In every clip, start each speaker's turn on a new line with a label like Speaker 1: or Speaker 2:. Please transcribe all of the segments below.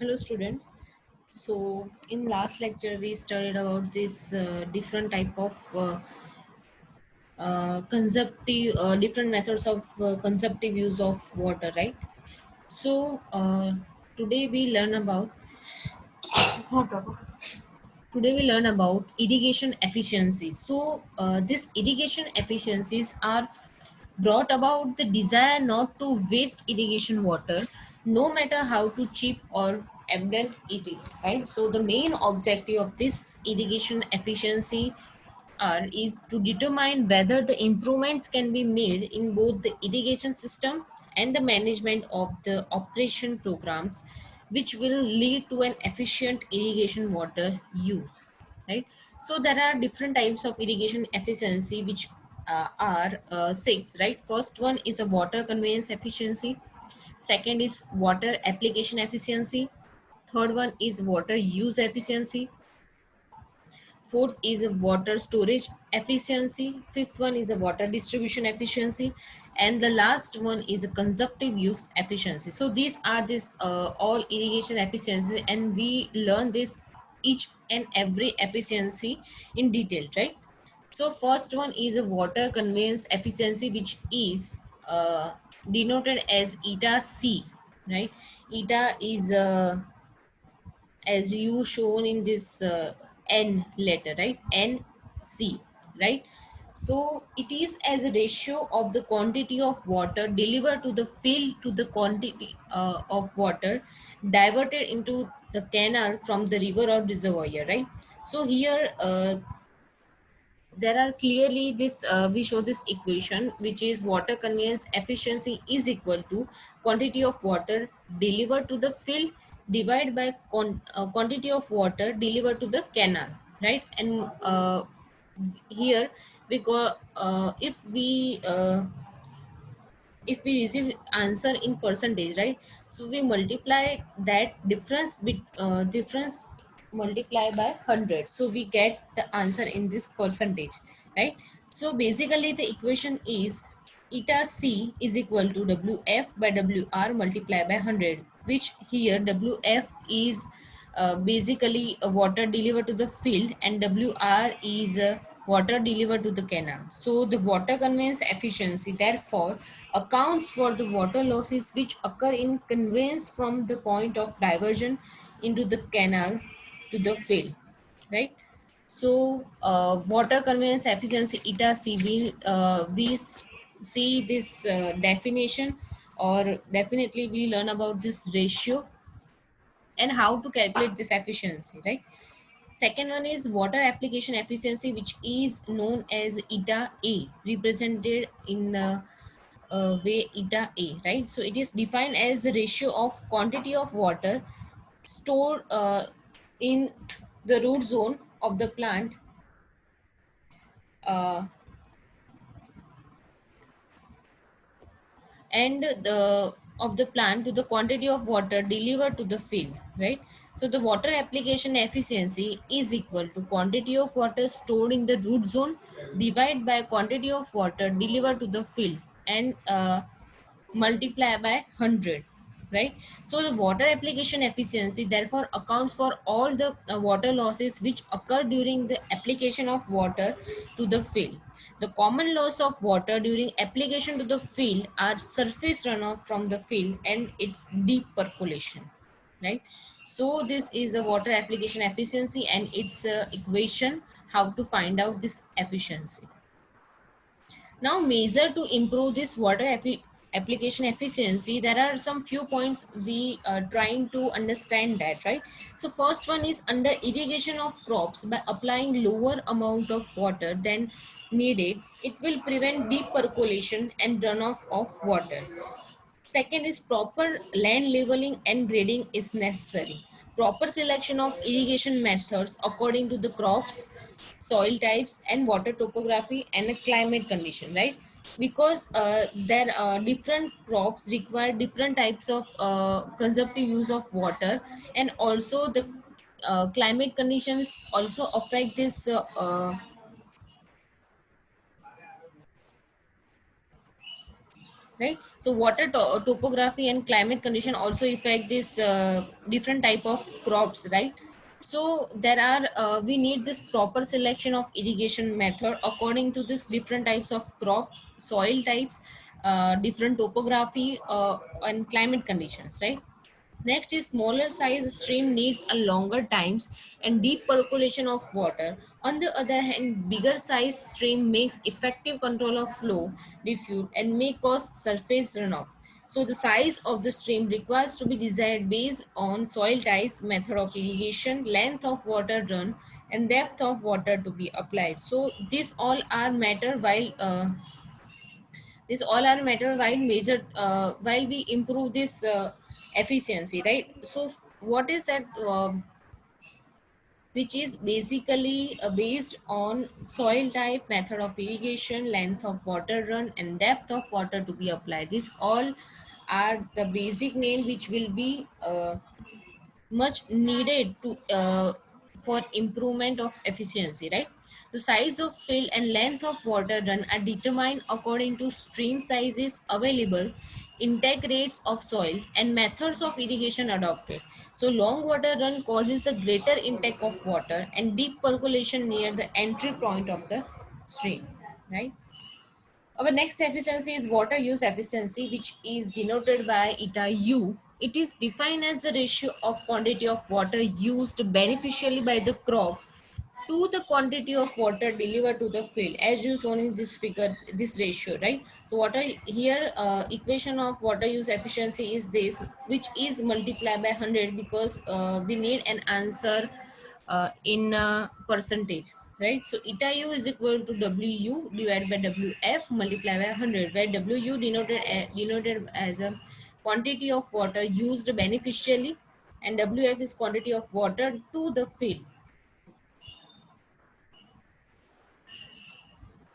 Speaker 1: Hello student. So in last lecture we studied about this different type of consumptive different methods of consumptive use of water, right? So today we learn about today we learn about irrigation efficiency. So this irrigation efficiencies are brought about the desire not to waste irrigation water, no matter how too cheap or abundant it is, right? So the main objective of this irrigation efficiency is to determine whether the improvements can be made in both the irrigation system and the management of the operation programs, which will lead to an efficient irrigation water use, right? So there are different types of irrigation efficiency, which are six, right? First one is a water conveyance efficiency. Second is water application efficiency. Third one is water use efficiency. Fourth is a water storage efficiency. Fifth one is a water distribution efficiency. And the last one is a consumptive use efficiency. So these are this all irrigation efficiency, and we learn this each and every efficiency in detail, right? So first one is a water conveyance efficiency, which is denoted as eta C, right? Eta is as you shown in this n letter, right? NC, right? So it is as a ratio of the quantity of water delivered to the field to the quantity of water diverted into the canal from the river or reservoir, right? So here there are clearly this we show this equation, which is water conveyance efficiency is equal to quantity of water delivered to the field divided by quantity of water delivered to the canal, right? And here we go if we receive answer in percentage, right? So we multiply that difference multiply by 100, so we get the answer in this percentage, right? So basically the equation is eta C is equal to WF by WR multiplied by 100, which here WF is basically water delivered to the field, and WR is water delivered to the canal. So the water conveyance efficiency therefore accounts for the water losses which occur in conveyance from the point of diversion into the canal to the field, right? So water conveyance efficiency eta C, we see this definition, or definitely we learn about this ratio and how to calculate this efficiency, right? Second one is water application efficiency, which is known as eta A, represented in way eta A, right? So it is defined as the ratio of quantity of water stored in the root zone of the plant uh, and the of the plant to the quantity of water delivered to the field, right? So the water application efficiency is equal to quantity of water stored in the root zone divided by quantity of water delivered to the field, and multiply by 100, right? So the water application efficiency therefore accounts for all the water losses which occur during the application of water to the field. The common loss of water during application to the field are surface runoff from the field and its deep percolation, right? So this is the water application efficiency and its equation, how to find out this efficiency. Now measure to improve this water application efficiency, there are some few points we are trying to understand that, right? So first one is under irrigation of crops by applying lower amount of water than needed, it will prevent deep percolation and runoff of water. Second is proper land leveling and grading is necessary. Proper selection of irrigation methods according to the crops, soil types, and water topography and a climate condition, right? Because there are different crops require different types of consumptive use of water, and also the climate conditions also affect this right? So water topography and climate condition also affect this different type of crops, right? So there are we need this proper selection of irrigation method according to this different types of crop, soil types, different topography, and climate conditions, right? Next is smaller size stream needs a longer times and deep percolation of water. On the other hand, bigger size stream makes effective control of flow, diffuse, and may cause surface runoff. So the size of the stream requires to be desired based on soil types, method of irrigation, length of water run, and depth of water to be applied. So these all are matter while measure while we improve this efficiency, right? So what is that which is basically based on soil type, method of irrigation, length of water run, and depth of water to be applied. These all are the basic name which will be much needed to for improvement of efficiency, right? The size of field and length of water run are determined according to stream sizes available, intake rates of soil, and methods of irrigation adopted. So long water run causes a greater intake of water and deep percolation near the entry point of the stream, right? Our next efficiency is water use efficiency, which is denoted by eta U. It is defined as the ratio of quantity of water used beneficially by the crop to the quantity of water delivered to the field, as you shown in this figure, this ratio, right? So water here, equation of water use efficiency is this, which is multiplied by 100 because we need an answer in percentage, right? So eta u is equal to wu divided by wf multiplied by 100, where wu denoted as a quantity of water used beneficially, and wf is quantity of water to the field.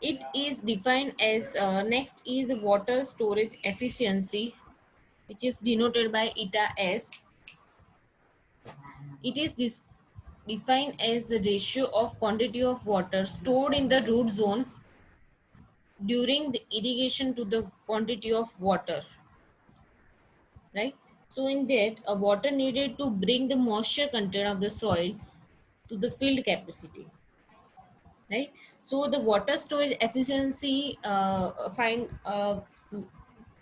Speaker 1: It is defined as next is water storage efficiency, which is denoted by eta s. It is defined as the ratio of quantity of water stored in the root zone during the irrigation to the quantity of water, right? So in that, a water needed to bring the moisture content of the soil to the field capacity, right? So the water storage efficiency find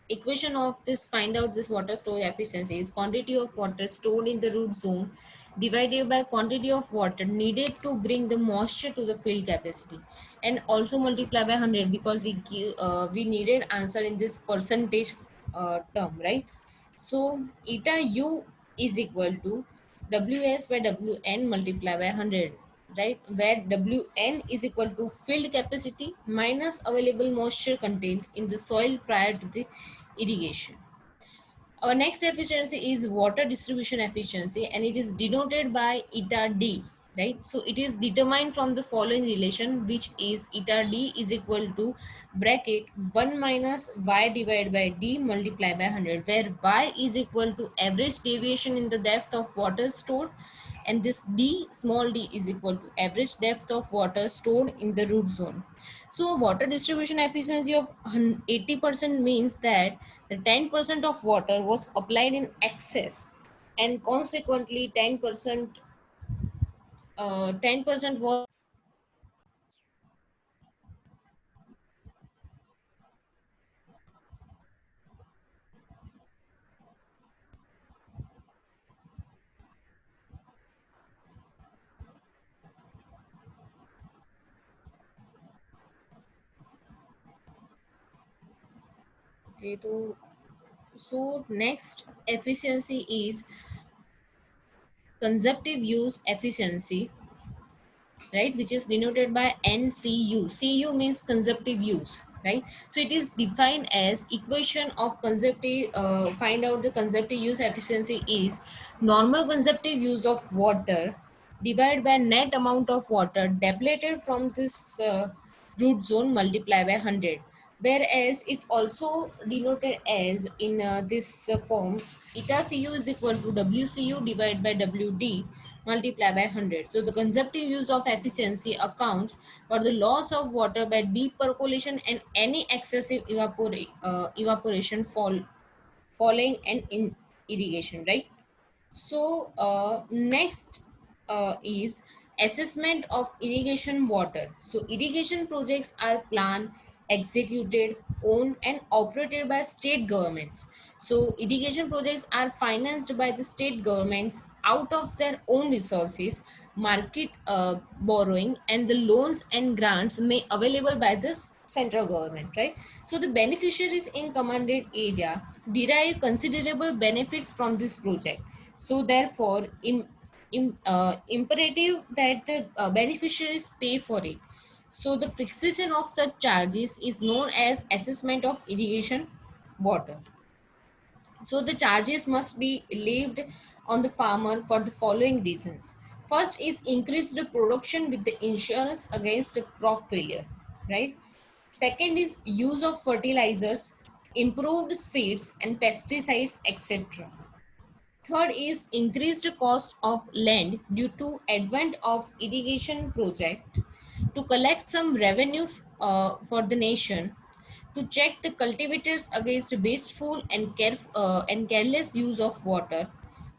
Speaker 1: equation of this, find out this water storage efficiency is quantity of water stored in the root zone divided by quantity of water needed to bring the moisture to the field capacity, and also multiply by 100 because we needed answer in this percentage term, right? So eta u is equal to ws by wn multiplied by 100, right? Where wn is equal to field capacity minus available moisture content in the soil prior to the irrigation. Our next efficiency is water distribution efficiency, and it is denoted by eta D, right? So it is determined from the following relation, which is eta D is equal to bracket 1 minus y divided by D multiplied by 100, where y is equal to average deviation in the depth of water stored, and this d small d is equal to average depth of water stored in the root zone. So water distribution efficiency of 80% means that the 10% of water was applied in excess, and consequently 10% was. Okay, so next efficiency is consumptive use efficiency, right, which is denoted by NCU. Cu means consumptive use, right? So it is defined as equation of consumptive, find out the consumptive use efficiency is normal consumptive use of water divided by net amount of water depleted from this root zone multiplied by 100, whereas it also denoted as in this form, eta cu is equal to wcu divided by wd multiply by 100. So the consumptive use of efficiency accounts for the loss of water by deep percolation and any excessive evaporation following an irrigation, right? So next is assessment of irrigation water. So irrigation projects are planned, executed, owned and operated by state governments. So irrigation projects are financed by the state governments out of their own resources, market borrowing, and the loans and grants may available by the central government, right? So the beneficiaries in commanded area derive considerable benefits from this project. So therefore imperative that the beneficiaries pay for it. So the fixation of such charges is known as assessment of irrigation water. So the charges must be levied on the farmer for the following reasons. First is increase the production with the insurance against the crop failure, right? Second is use of fertilizers, improved seeds and pesticides, etc. Third is increased cost of land due to advent of irrigation project to collect some revenue for the nation, to check the cultivators against wasteful and careless use of water,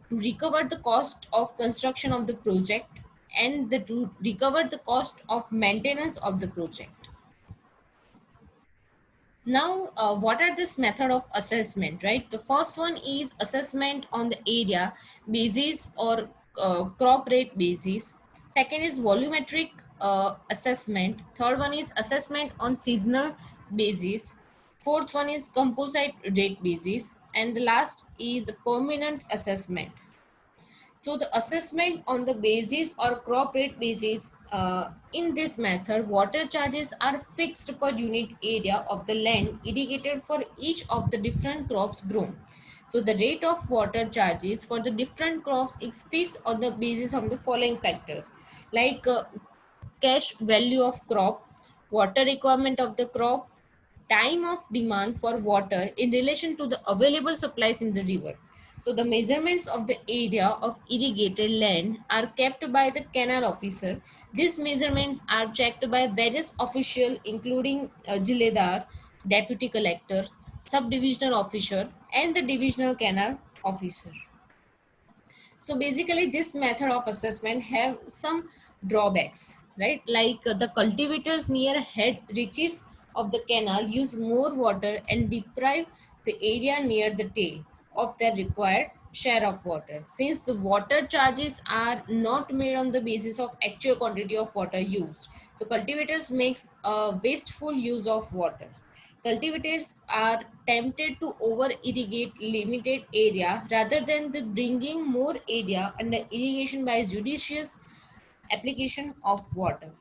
Speaker 1: to recover the cost of construction of the project, and to recover the cost of maintenance of the project. Now, what are this method of assessment, right? The first one is assessment on the area basis or crop rate basis. Second is volumetric assessment. Third one is assessment on seasonal basis. Fourth one is composite rate basis. And the last is permanent assessment. So the assessment on the basis or crop rate basis, in this method, water charges are fixed per unit area of the land irrigated for each of the different crops grown. So the rate of water charges for the different crops is fixed on the basis of the following factors, like cash value of crop, water requirement of the crop, time of demand for water in relation to the available supplies in the river. So the measurements of the area of irrigated land are kept by the canal officer. These measurements are checked by various officials including Jiledar, deputy collector, subdivisional officer and the divisional canal officer. So basically this method of assessment have some drawbacks, right? Like the cultivators near head reaches of the canal use more water and deprive the area near the tail of their required share of water. Since the water charges are not made on the basis of actual quantity of water used, so cultivators makes a wasteful use of water. Cultivators are tempted to over irrigate limited area rather than the bringing more area under irrigation by judicious application of water.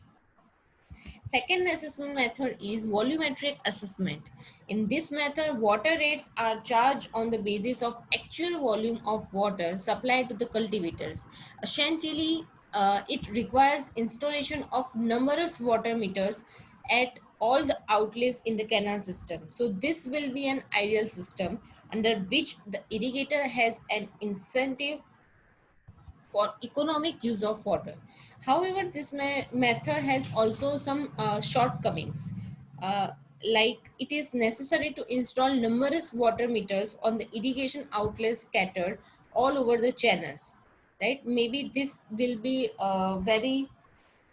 Speaker 1: Second assessment method is volumetric assessment. In this method, water rates are charged on the basis of actual volume of water supplied to the cultivators. Essentially, it requires installation of numerous water meters at all the outlets in the canal system. So this will be an ideal system under which the irrigator has an incentive for economic use of water. However, this method has also some shortcomings. Uh, like it is necessary to install numerous water meters on the irrigation outlets scattered all over the channels, right? Maybe this will be very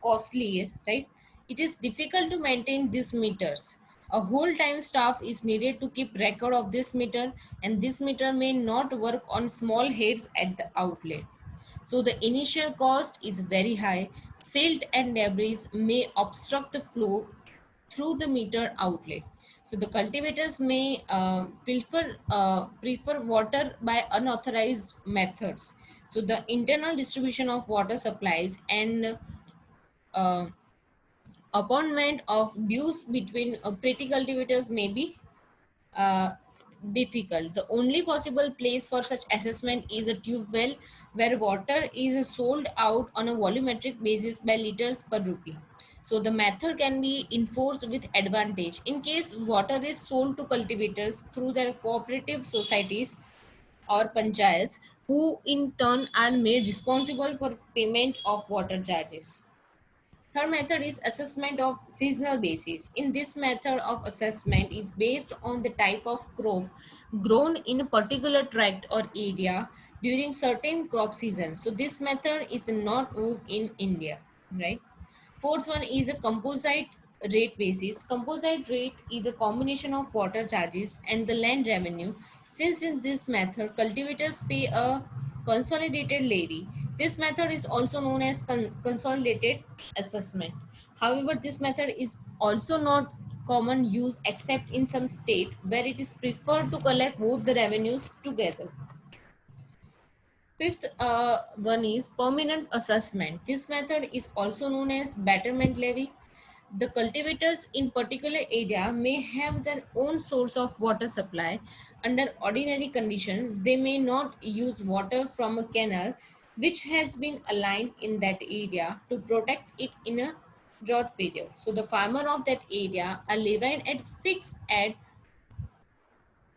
Speaker 1: costly, right? It is difficult to maintain these meters. A whole time staff is needed to keep record of this meter, and this meter may not work on small heads at the outlet. So the initial cost is very high. Silt and debris may obstruct the flow through the meter outlet. So the cultivators may prefer water by unauthorized methods. So the internal distribution of water supplies and uh, appointment of dues between pretty cultivators may be uh, difficult. The only possible place for such assessment is a tube well where water is sold out on a volumetric basis by liters per rupee. So the method can be enforced with advantage in case water is sold to cultivators through their cooperative societies or panchayats. who in turn are made responsible for payment of water charges. Third method is assessment of seasonal basis. In this method of assessment is based on the type of crop grown in a particular tract or area during certain crop seasons. So this method is not work in India, right? Fourth one is a composite rate basis. Composite rate is a combination of water charges and the land revenue. Since in this method, cultivators pay a consolidated levy. This method is also known as consolidated assessment. However, this method is also not common use except in some state where it is preferred to collect both the revenues together. Fifth one is permanent assessment. This method is also known as betterment levy. The cultivators in particular area may have their own source of water supply. Under ordinary conditions, they may not use water from a canal which has been aligned in that area to protect it in a drought period. So the farmer of that area are levied at fixed at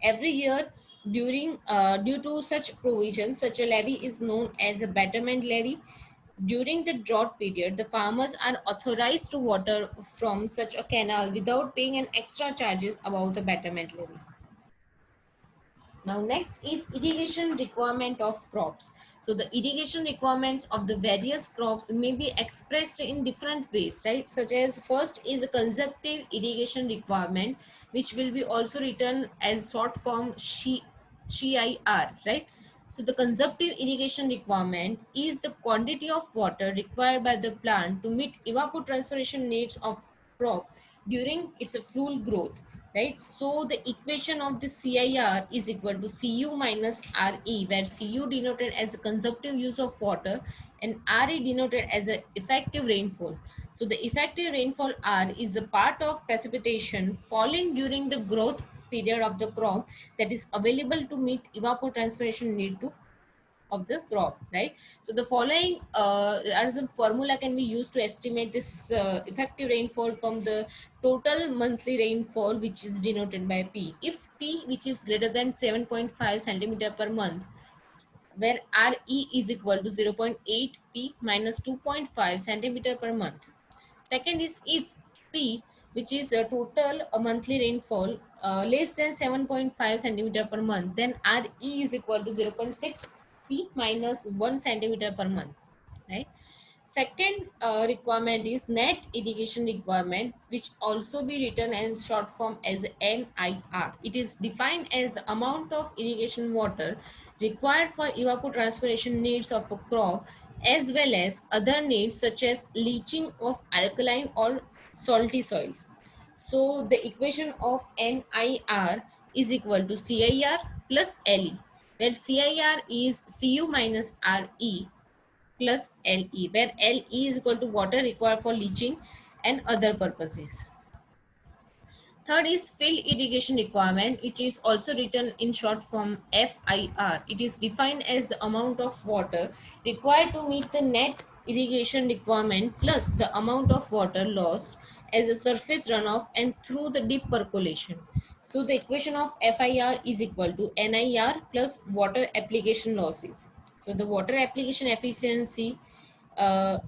Speaker 1: every year during due to such provisions. Such a levy is known as a betterment levy. During the drought period, the farmers are authorized to water from such a canal without paying an extra charges above the betterment levy. Now next is irrigation requirement of crops. So the irrigation requirements of the various crops may be expressed in different ways, right? Such as first is a consumptive irrigation requirement, which will be also written as short form CIR, right? So the consumptive irrigation requirement is the quantity of water required by the plant to meet evapotranspiration needs of crop during its full growth, right? So the equation of the CIR is equal to Cu minus Re, where Cu denoted as a consumptive use of water and Re denoted as a effective rainfall. So the effective rainfall R is the part of precipitation falling during the growth period of the crop that is available to meet evapotranspiration need to of the crop, right? So the following as a formula can be used to estimate this effective rainfall from the total monthly rainfall, which is denoted by P. If P, which is greater than 7.5 centimeter per month, where Re is equal to 0.8 P minus 2.5 centimeter per month. Second is if P, which is a total monthly rainfall less than 7.5 centimeter per month, then Re is equal to 0.6 P minus 1 centimeter per month, right? Second requirement is net irrigation requirement, which also be written in short form as NIR. It is defined as the amount of irrigation water required for evapotranspiration needs of a crop as well as other needs such as leaching of alkaline or salty soils. So the equation of NIR is equal to CIR plus LE, where CIR is Cu minus Re plus Le, where Le is equal to water required for leaching and other purposes. Third is field irrigation requirement, which is also written in short form FIR. It is defined as the amount of water required to meet the net irrigation requirement plus the amount of water lost as a surface runoff and through the deep percolation. So the equation of FIR is equal to NIR plus water application losses. So the water application efficiency, uh,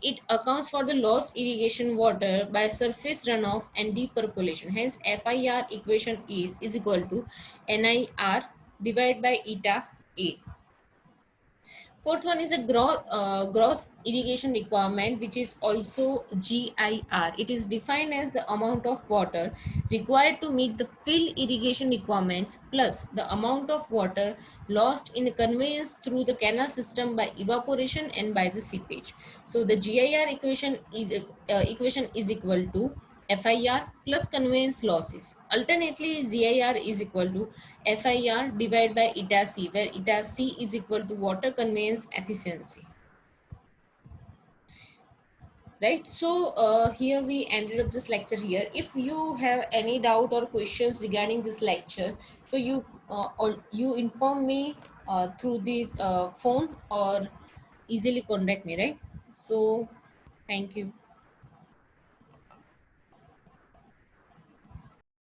Speaker 1: it accounts for the lost irrigation water by surface runoff and deep percolation. Hence, FIR equation is equal to NIR divided by eta A. Fourth one is a gross irrigation requirement, which is also GIR. It is defined as the amount of water required to meet the field irrigation requirements plus the amount of water lost in conveyance through the canal system by evaporation and by the seepage. So the GIR equation is equal to FIR plus conveyance losses. Alternately, GIR is equal to FIR divided by eta C, where eta C is equal to water conveyance efficiency. Right. So here we ended up this lecture here. If you have any doubt or questions regarding this lecture, so you inform me through this phone or easily contact me. Right. So thank you.